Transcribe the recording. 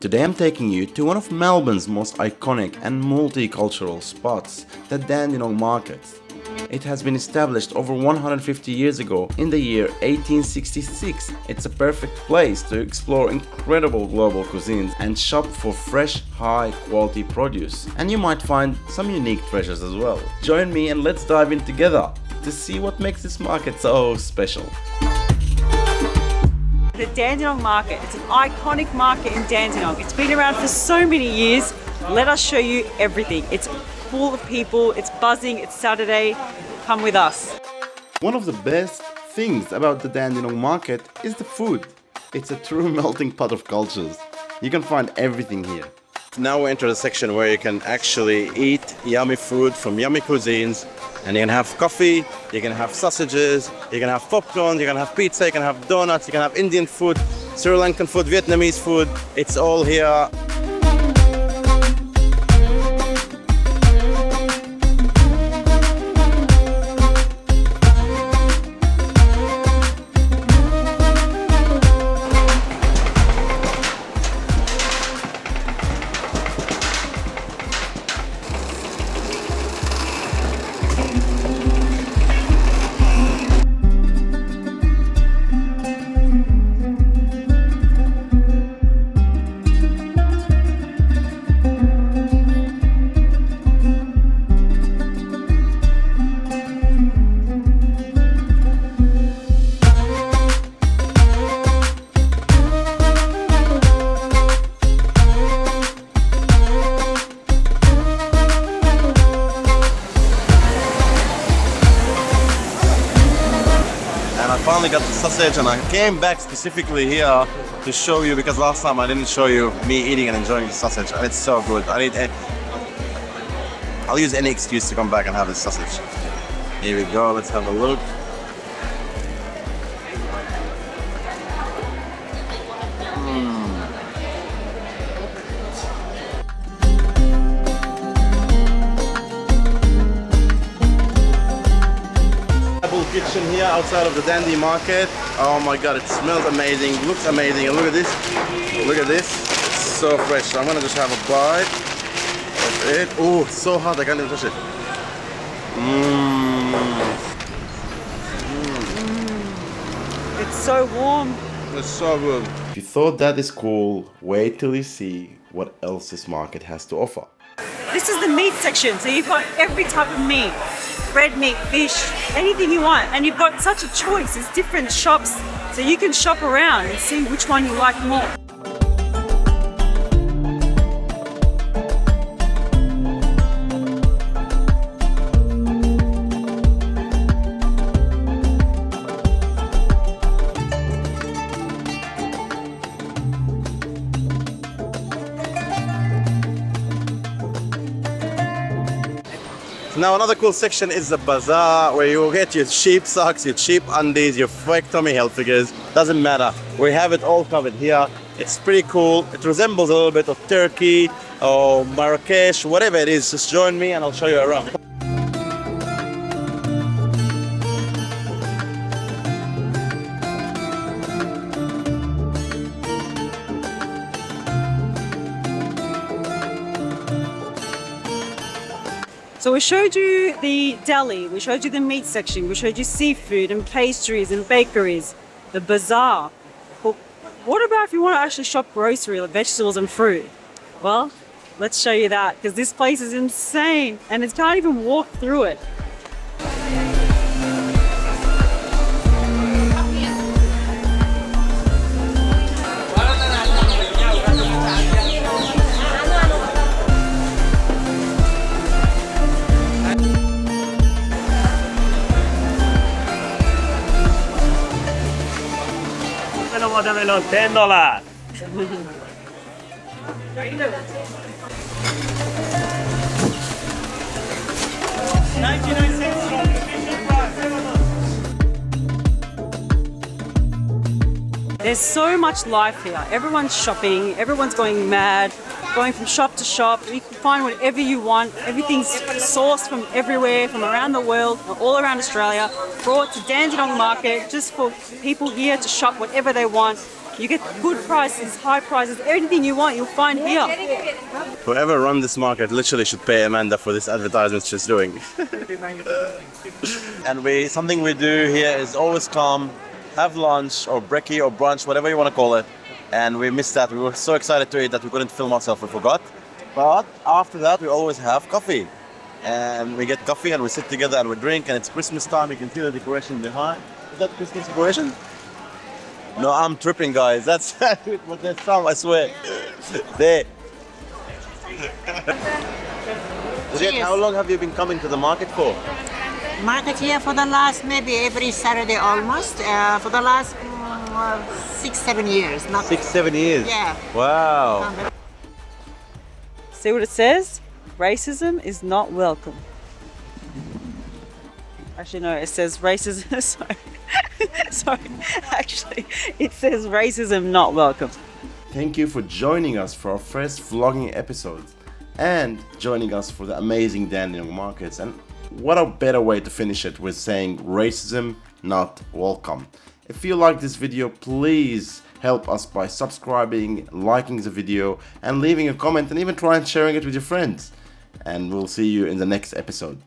Today I'm taking you to one of Melbourne's most iconic and multicultural spots, the Dandenong Market. It has been established over 150 years ago in the year 1866. It's a perfect place to explore incredible global cuisines and shop for fresh, high-quality produce. And you might find some unique treasures as well. Join me and let's dive in together to see what makes this market so special. The Dandenong Market. It's an iconic market in Dandenong. It's been around for so many years. Let us show you everything. It's full of people, it's buzzing, it's Saturday. Come with us. One of the best things about the Dandenong Market is the food. It's a true melting pot of cultures. You can find everything here. Now we enter the section where you can actually eat yummy food from yummy cuisines. And you can have coffee, you can have sausages, you can have popcorn, you can have pizza, you can have donuts, you can have Indian food, Sri Lankan food, Vietnamese food. It's all here. I finally got the sausage and I came back specifically here to show you because last time I didn't show you me eating and enjoying the sausage and it's so good. I'll use any excuse to come back and have this sausage. Here we go, let's have a look. Kitchen here outside of the Dandy Market. Oh my god, it smells amazing, looks amazing, and look at this, it's so fresh. So I'm gonna just have a bite of it. Oh, it's so hot, I can't even touch it. It's so warm. It's so good. If you thought that is cool, wait till you see what else this market has to offer. This is the meat section, so you've got every type of meat. Red meat, fish, anything you want. And you've got such a choice. There's different shops, so you can shop around and see which one you like more. Now another cool section is the Bazaar, where you will get your cheap socks, your cheap undies, your fake Tommy Hilfigers. Doesn't matter. We have it all covered here. It's pretty cool. It resembles a little bit of Turkey or Marrakesh, whatever it is. Just join me and I'll show you around. So we showed you the deli, we showed you the meat section, we showed you seafood and pastries and bakeries, the bazaar. But what about if you want to actually shop grocery, like vegetables and fruit? Well, let's show you that, because this place is insane and you can't even walk through it. Watermelon, $10. 99 cents from the Fisher price. There's so much life here. Everyone's shopping, everyone's going mad, going from shop to shop. You can find whatever you want. Everything's sourced from everywhere, from around the world, all around Australia, brought to Dandenong Market just for people here to shop whatever they want. You get good prices, high prices, everything you want, you'll find here. Whoever run this market literally should pay Amanda for this advertisement she's doing. And something we do here is always come, have lunch or brekkie or brunch, whatever you want to call it. And we missed that. We were so excited to eat that we couldn't film ourselves, we forgot. But after that, we always have coffee. And we get coffee and we sit together and we drink, and it's Christmas time. You can see the decoration behind. Is that Christmas decoration? No, I'm tripping, guys. That's what there's some, I swear. There. Dji, how long have you been coming to the market for? Market here for the last, maybe every Saturday almost, for the last 6-7 years. Not 6-7 years? Yeah. Wow. See what it says? Racism is not welcome. Actually, no, it says racism. Sorry. Actually, it says racism not welcome. Thank you for joining us for our first vlogging episode and joining us for the amazing Dandenong markets. And what a better way to finish it with saying racism not welcome. If you like this video, please help us by subscribing, liking the video, and leaving a comment, and even try and sharing it with your friends. And we'll see you in the next episode.